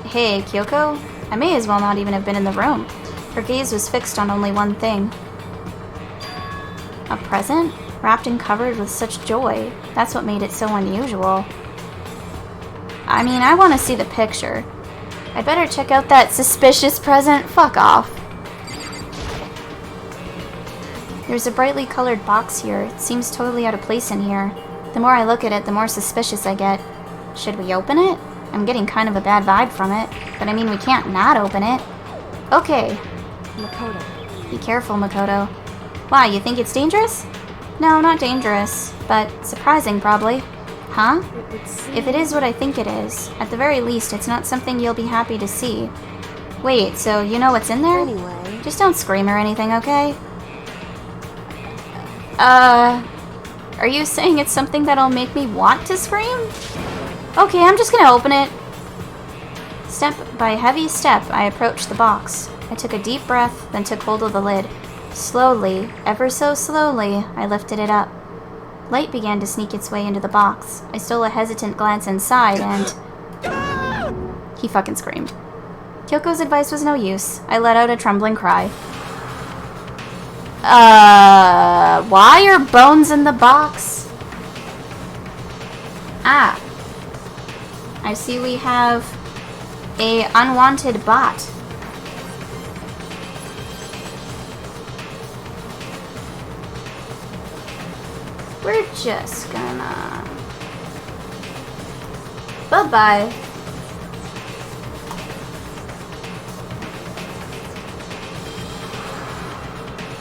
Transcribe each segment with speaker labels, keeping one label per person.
Speaker 1: Hey, Kyoko? I may as well not even have been in the room. Her gaze was fixed on only one thing. A present? Wrapped and covered with such joy. That's what made it so unusual. I mean, I want to see the picture. I better check out that suspicious present. Fuck off. There's a brightly colored box here. It seems totally out of place in here. The more I look at it, the more suspicious I get. Should we open it? I'm getting kind of a bad vibe from it. But I mean, we can't not open it. Okay.
Speaker 2: Makoto.
Speaker 1: Be careful, Makoto. Why, you think it's dangerous? No, not dangerous. But surprising, probably. Huh? If it is what I think it is, at the very least, it's not something you'll be happy to see. Wait, so you know what's in there?
Speaker 2: Anyway.
Speaker 1: Just don't scream or anything, okay? Are you saying it's something that'll make me want to scream? Okay, I'm just gonna open it. Step by heavy step, I approached the box. I took a deep breath, then took hold of the lid. Slowly, ever so slowly, I lifted it up. Light began to sneak its way into the box. I stole a hesitant glance inside and... He fucking screamed. Kyoko's advice was no use. I let out a trembling cry. Why are bones in the box? Ah. I see we have a unwanted bot. We're just gonna... Bye-bye.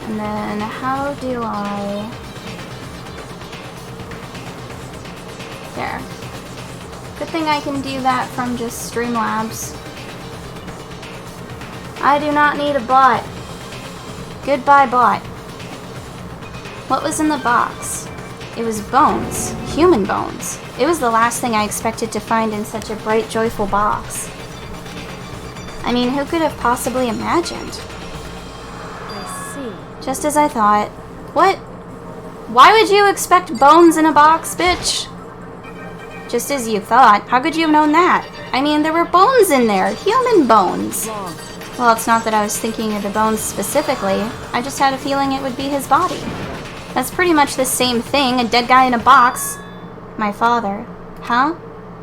Speaker 1: And then how do I... There. Good thing I can do that from just Streamlabs. I do not need a bot. Goodbye, bot. What was in the box? It was bones. Human bones. It was the last thing I expected to find in such a bright, joyful box. I mean, who could have possibly imagined?
Speaker 2: I see.
Speaker 1: Just as I thought. What? Why would you expect bones in a box, bitch? Just as you thought. How could you have known that? I mean, there were bones in there. Human bones.
Speaker 2: Wrong.
Speaker 1: Well, it's not that I was thinking of the bones specifically. I just had a feeling it would be his body. That's pretty much the same thing, a dead guy in a box. My father. Huh?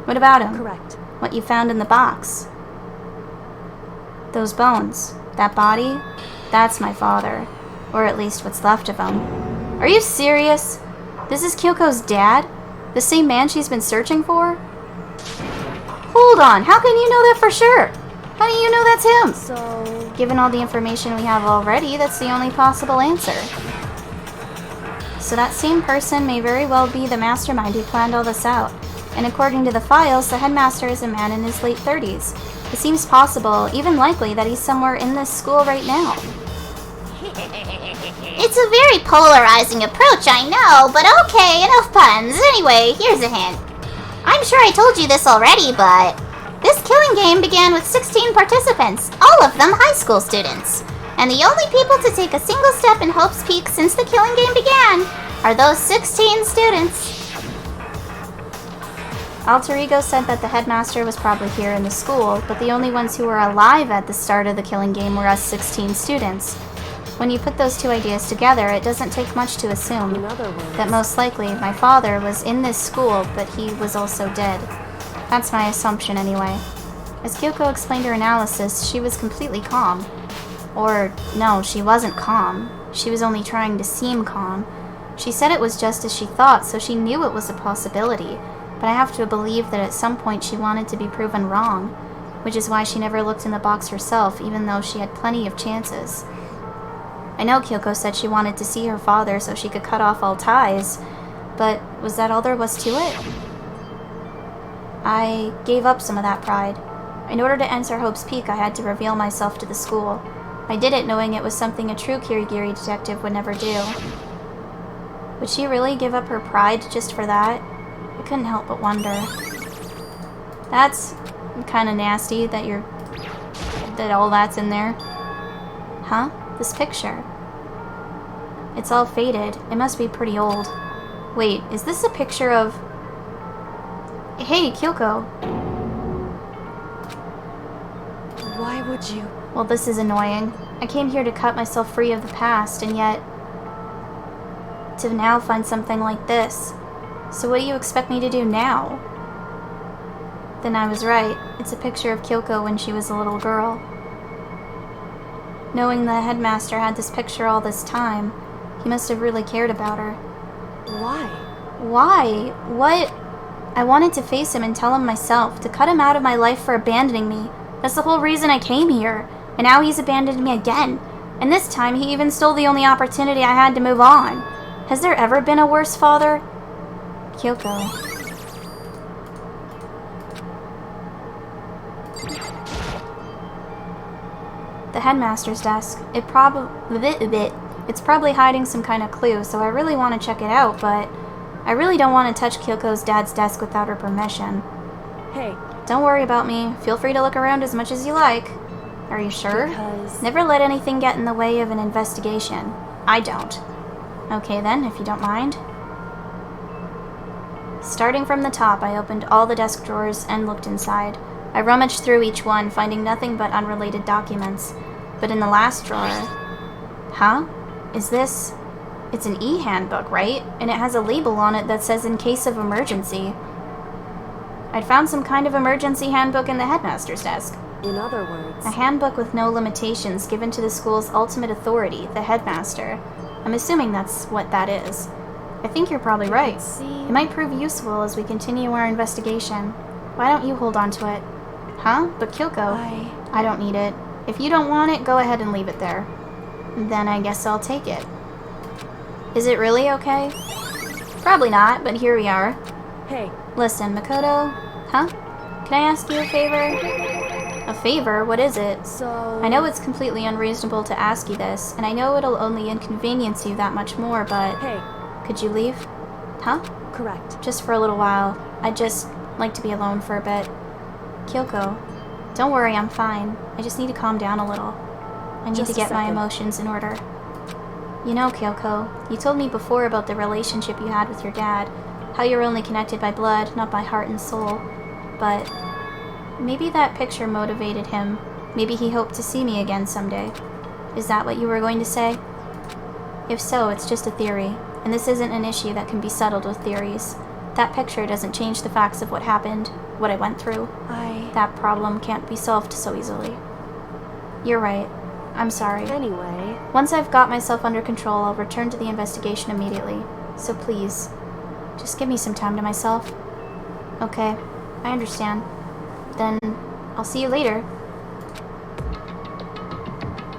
Speaker 1: What about him?
Speaker 2: Correct.
Speaker 1: What you found in the box. Those bones. That body. That's my father. Or at least what's left of him. Are you serious? This is Kyoko's dad? The same man she's been searching for? Hold on, how can you know that for sure? How do you know that's him?
Speaker 2: So...
Speaker 1: Given all the information we have already, that's the only possible answer. So that same person may very well be the mastermind who planned all this out. And according to the files, the headmaster is a man in his late 30s. It seems possible, even likely, that he's somewhere in this school right now.
Speaker 3: It's a very polarizing approach, I know, but okay, enough puns. Anyway, here's a hint. I'm sure I told you this already, but this killing game began with 16 participants, all of them high school students. And the only people to take a single step in Hope's Peak since the killing game began are those 16 students.
Speaker 1: Alter Ego said that the headmaster was probably here in the school, but the only ones who were alive at the start of the killing game were us 16 students. When you put those two ideas together, it doesn't take much to assume
Speaker 2: In other words...
Speaker 1: that most likely my father was in this school, but he was also dead. That's my assumption anyway. As Kyoko explained her analysis, she was completely calm. Or, no, she wasn't calm. She was only trying to seem calm. She said it was just as she thought, so she knew it was a possibility. But I have to believe that at some point she wanted to be proven wrong, which is why she never looked in the box herself, even though she had plenty of chances. I know Kyoko said she wanted to see her father so she could cut off all ties, but was that all there was to it? I gave up some of that pride. In order to enter Hope's Peak, I had to reveal myself to the school. I did it knowing it was something a true Kirigiri detective would never do. Would she really give up her pride just for that? I couldn't help but wonder. That's kind of nasty that that all that's in there. Huh? This picture. It's all faded. It must be pretty old. Wait, is this a picture of... Hey, Kyoko.
Speaker 2: Why would you?
Speaker 1: Well, this is annoying. I came here to cut myself free of the past, and yet to now find something like this. So what do you expect me to do now? Then I was right. It's a picture of Kyoko when she was a little girl. Knowing the headmaster had this picture all this time, he must have really cared about her.
Speaker 2: Why?
Speaker 1: Why? What? I wanted to face him and tell him myself, to cut him out of my life for abandoning me. That's the whole reason I came here. And now he's abandoned me again. And this time he even stole the only opportunity I had to move on. Has there ever been a worse father? Kyoko. The headmaster's desk. It's probably hiding some kind of clue, so I really want to check it out, but I really don't want to touch Kyoko's dad's desk without her permission.
Speaker 2: Hey.
Speaker 1: Don't worry about me. Feel free to look around as much as you like. Are you sure?
Speaker 2: Because...
Speaker 1: Never let anything get in the way of an investigation. I don't. Okay then, if you don't mind. Starting from the top, I opened all the desk drawers and looked inside. I rummaged through each one, finding nothing but unrelated documents. But in the last drawer... Huh? Is this... It's an e-handbook, right? And it has a label on it that says in case of emergency. I'd found some kind of emergency handbook in the headmaster's desk.
Speaker 2: In other words...
Speaker 1: A handbook with no limitations given to the school's ultimate authority, the headmaster. I'm assuming that's what that is. I think you're probably right. It might prove useful as we continue our investigation. Why don't you hold on to it? Huh? But Kyoko... I don't need it. If you don't want it, go ahead and leave it there. Then I guess I'll take it. Is it really okay? Probably not, but here we are.
Speaker 2: Hey.
Speaker 1: Listen, Makoto... Huh? Can I ask you a favor? A favor? What is it?
Speaker 2: So...
Speaker 1: I know it's completely unreasonable to ask you this, and I know it'll only inconvenience you that much more, but...
Speaker 2: Hey.
Speaker 1: Could you leave? Huh?
Speaker 2: Correct.
Speaker 1: Just for a little while. I'd just like to be alone for a bit. Kyoko, don't worry, I'm fine. I just need to calm down a little. I need to get my emotions in order. You know, Kyoko, you told me before about the relationship you had with your dad, how you're only connected by blood, not by heart and soul. But maybe that picture motivated him. Maybe he hoped to see me again someday. Is that what you were going to say? If so, it's just a theory, and this isn't an issue that can be settled with theories. That picture doesn't change the facts of what happened, what I went through. That problem can't be solved so easily. You're right. I'm sorry.
Speaker 2: Anyway...
Speaker 1: Once I've got myself under control, I'll return to the investigation immediately. So please, just give me some time to myself. Okay, I understand. Then, I'll see you later.